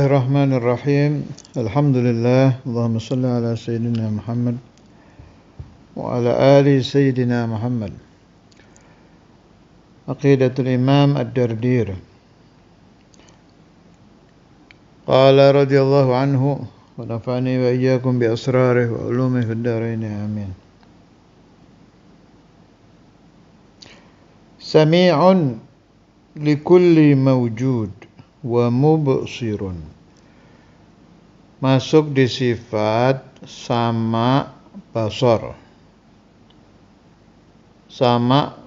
Bismillahirrahmanirrahim. Alhamdulillah. Allahumma salli ala Sayyidina Muhammad wa ala ali Sayyidina Muhammad. Aqidatul Imam Ad-Dardir. Qala radhiyallahu anhu wa nafa'ani wa iyyakum bi asrarihi wa ulumihi fid dharain. Amin. Sami'un likulli mawjud wa mubsirun. Masuk di sifat sama basar. Sama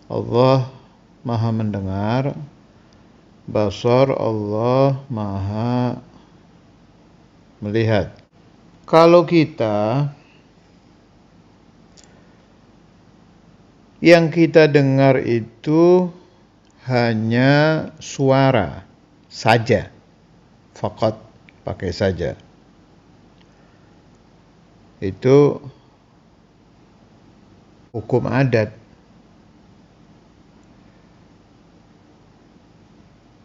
Allah Maha mendengar, basar Allah Maha melihat. Kalau kita yang kita dengar itu hanya suara saja, faqat, pakai saja. Itu hukum adat.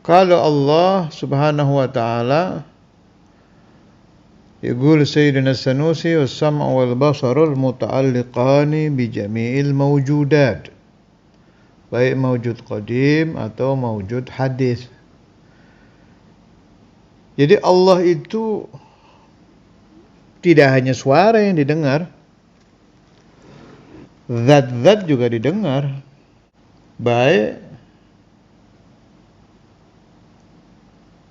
Kalau Allah Subhanahu wa taala yaqul Sayyidina Sanusi was-sam'u wal basarul muta'alliqani bi jami'il mawjudat, baik mawjud qadim atau mawjud hadis. Jadi Allah itu tidak hanya suara yang didengar, zat-zat juga didengar, baik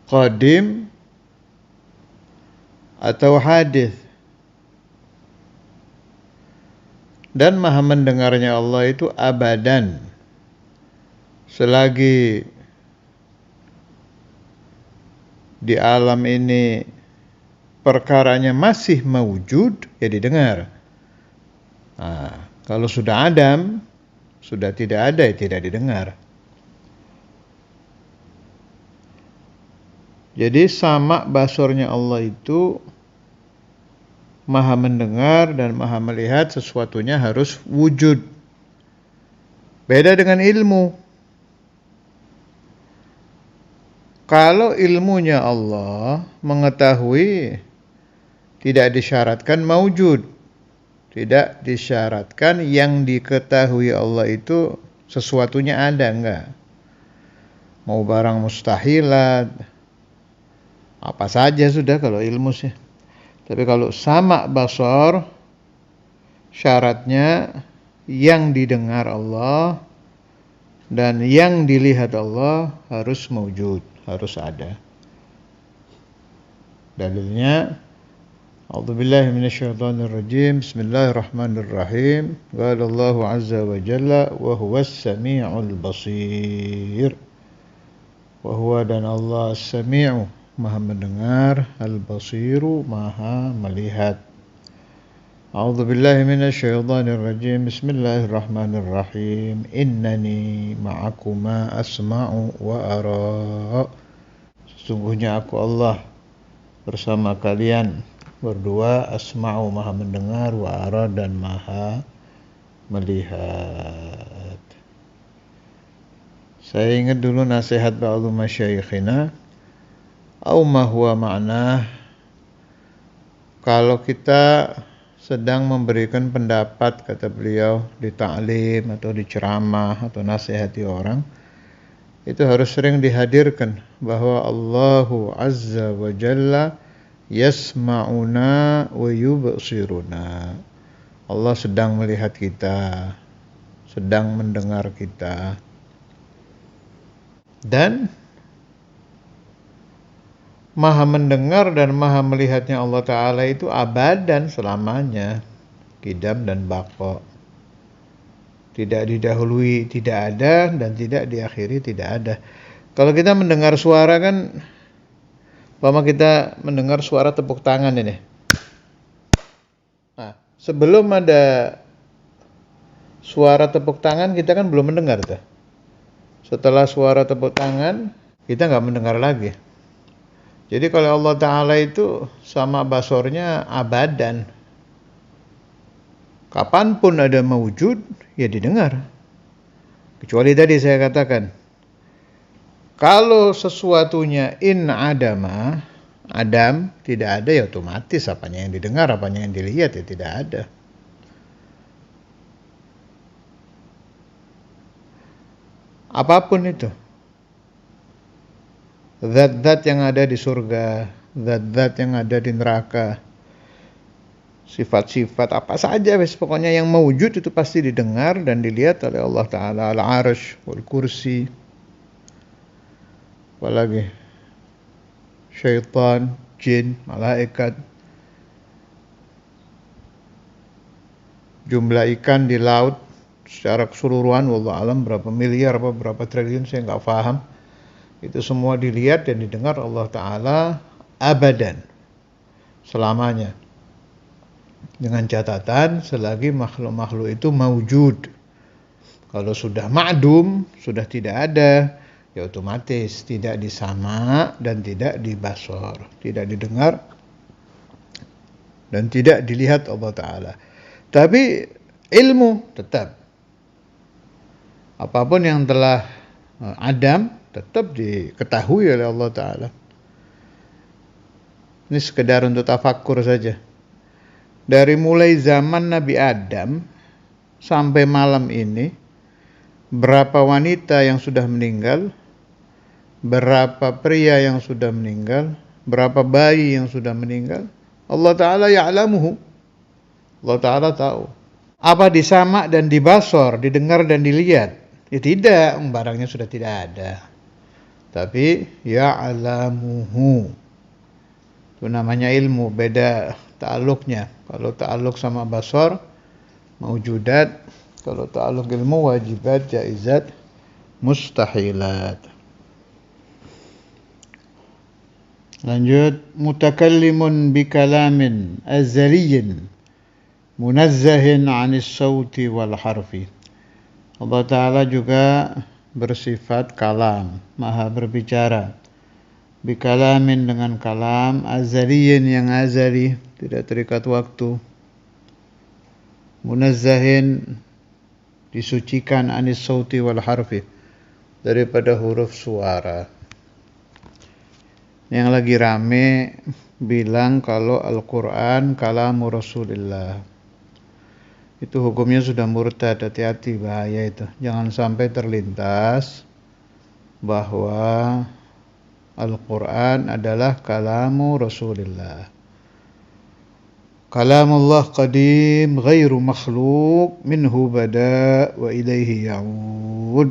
qadim atau hadis. Dan maha mendengarnya Allah itu abadan. Selagi di alam ini perkaranya masih mawjud, ya didengar. Nah, kalau sudah adam, sudah tidak ada, ya tidak didengar. Jadi sama basornya Allah itu maha mendengar dan maha melihat, sesuatunya harus wujud. Beda dengan ilmu. Kalau ilmunya Allah mengetahui, tidak disyaratkan maujud. Tidak disyaratkan yang diketahui Allah itu sesuatunya ada, enggak. Mau barang mustahilat, apa saja sudah kalau ilmu sih. Tapi kalau sama basar, syaratnya yang didengar Allah dan yang dilihat Allah harus maujud, harus ada. Dalilnya, A'udzubillahi minasyaitonir rajim. Bismillahirrahmanirrahim. Qala Allahu azza wa jalla wa huwas samiul basir. Wa huwa, dan Allah as-sami'u, maha mendengar, al-basiru, maha melihat. A'udzubillahi minasyaitonir rajim. Bismillahirrahmanirrahim. Innani ma'akuma asma'u wa ara. Sesungguhnya aku Allah bersama kalian berdua, asma'u, maha mendengar, wa ara, dan maha melihat. Saya ingat dulu nasihat ba'du masyayikhina, au ma huwa ma'nah, kalau kita sedang memberikan pendapat, kata beliau, di ta'lim atau di ceramah atau nasihati orang, itu harus sering dihadirkan bahwa Allahu azza wa jalla yasma'una wa yubsiruna. Allah sedang melihat kita, sedang mendengar kita. Dan maha mendengar dan maha melihatnya Allah Ta'ala itu abadan, selamanya, qidam dan baqa. Tidak didahului tidak ada, dan tidak diakhiri tidak ada. Kalau kita mendengar suara kan, umpama kita mendengar suara tepuk tangan ini. Nah, sebelum ada suara tepuk tangan, kita kan belum mendengar tuh. Setelah suara tepuk tangan, kita nggak mendengar lagi. Jadi kalau Allah Ta'ala itu sama basornya abadan. Kapanpun ada mewujud, ya didengar. Kecuali tadi saya katakan, Kalau sesuatunya in adama, adam, tidak ada ya otomatis apanya yang didengar, apanya yang dilihat ya tidak ada. Apapun itu. Zat-zat yang ada di surga, zat-zat yang ada di neraka, sifat-sifat apa saja, pokoknya yang mewujud itu pasti didengar dan dilihat oleh Allah Ta'ala. Al-arsh, wal kursi, apalagi syaitan, jin, malaikat, jumlah ikan di laut secara keseluruhan, wallahu alam berapa miliar, berapa triliun, saya nggak paham. Itu semua dilihat dan didengar Allah Ta'ala abadan, selamanya. Dengan catatan selagi makhluk-makhluk itu mawujud. Kalau sudah ma'dum, sudah tidak ada, ya otomatis tidak disama dan tidak dibasor, tidak didengar dan tidak dilihat Allah Ta'ala. Tapi ilmu tetap. Apapun yang telah adam tetap diketahui oleh Allah Ta'ala. Ini sekedar untuk tafakkur saja. Dari mulai zaman Nabi Adam sampai malam ini, berapa wanita yang sudah meninggal, berapa pria yang sudah meninggal, berapa bayi yang sudah meninggal, Allah Ta'ala ya'lamuhu. Allah Ta'ala tahu. Apa disama dan dibasor, didengar dan dilihat? Ya tidak, barangnya sudah tidak ada. Tapi ya'lamuhu. Itu namanya ilmu, beda ta'alluqnya. Kalau ta'alluq sama basor, maujudat. Kalau ta'alluq ilmu, wajibat, jaizat, mustahilat. Lanjut, mutakallimun bikalamin azaliyin munazzahin 'anis sauti wal harfi. Allah Ta'ala juga bersifat kalam, maha berbicara. Bikalamin dengan kalam, azaliyin yang azali, tidak terikat waktu. Munazzahin disucikan, anis sauti wal harfi, daripada huruf suara. Yang lagi rame bilang kalau Al-Quran kalamu Rasulullah, itu hukumnya sudah murtad. Hati-hati, bahaya itu. Jangan sampai terlintas bahwa Al-Quran adalah kalamu Rasulullah. Kalamullah qadim ghairu makhluk minhu bada wa ilaihi ya'ud,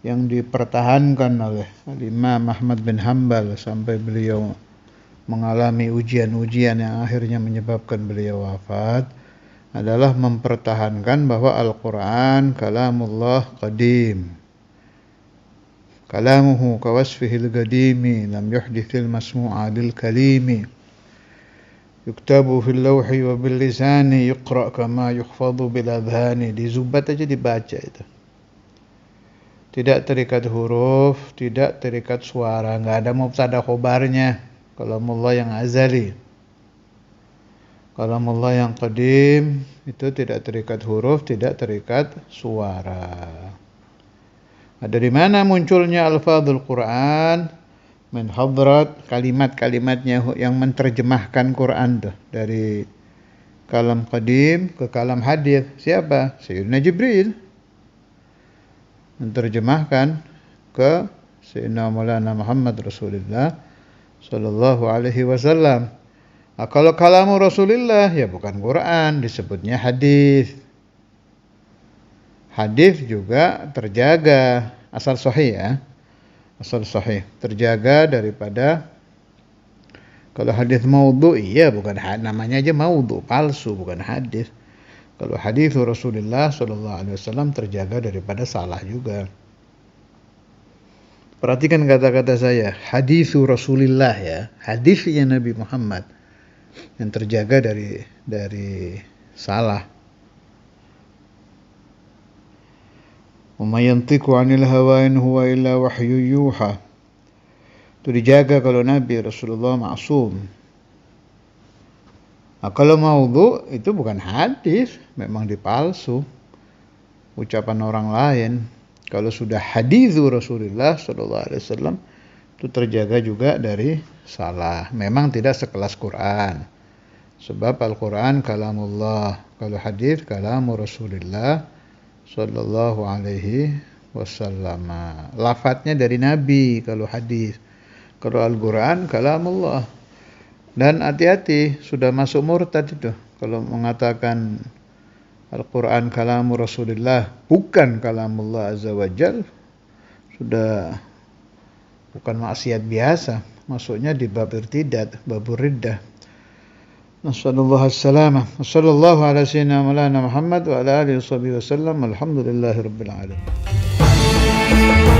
yang dipertahankan oleh Imam Ahmad bin Hanbal sampai beliau mengalami ujian-ujian yang akhirnya menyebabkan beliau wafat, adalah mempertahankan bahwa Al-Quran kalamullah qadim. Kalamuhu kawasfihil qadimi lam yuhdithil masmu'a lil kalimi yuktabu fil lawhi wa bil lisani yuqra kama yukhfadu bil adhani. Di Zubat aja dibaca itu. Tidak terikat huruf, tidak terikat suara, enggak ada mubtada khobarnya. Kalamullah yang azali. Kalamullah yang qadim itu tidak terikat huruf, tidak terikat suara. Dari mana munculnya alfadzul Quran? Min hadrat, kalimat-kalimatnya yang menerjemahkan Quran tuh, dari kalam qadim ke kalam hadis. Siapa? Sayyidina Jibril menerjemahkan ke Sayyidina Maulana Muhammad Rasulullah sallallahu alaihi wasallam. Nah, kalau kalamu Rasulullah ya bukan Quran, disebutnya hadis. Hadis juga terjaga, asal sahih ya. Asal sahih, terjaga daripada, kalau hadis maudhu, iya bukan, namanya aja maudhu, palsu, bukan hadis. Kalau hadis Rasulullah sallallahu alaihi wasallam terjaga daripada salah juga. Perhatikan kata-kata saya, hadis Rasulullah ya, hadisnya Nabi Muhammad yang terjaga dari salah. Wa may yantiqu 'anil hawa in huwa illa wahyu yuha. Itu dijaga kalau Nabi Rasulullah maksum. Nah, kalau maudhu itu bukan hadis, memang dipalsu, ucapan orang lain. Kalau sudah hadithu Rasulullah sallallahu alaihi wasallam itu terjaga juga dari salah. Memang tidak sekelas Quran. Sebab Al-Quran kalamullah, kalau hadis kalamu Rasulullah sallallahu alaihi wasallam. Lafadznya dari Nabi kalau hadis. Kalau Al-Quran kalamullah. Dan hati-hati, sudah masuk murtad itu. Kalau mengatakan Al-Quran kalamu Rasulullah bukan kalamullah azza wa jal, sudah bukan maksiat biasa, masuknya di bab irtidad, babur riddah. Nasallallahu alaihi wasallam ala sayyidina Maulana Muhammad wa ala alihi wasallam. Alhamdulillahirabbil alamin.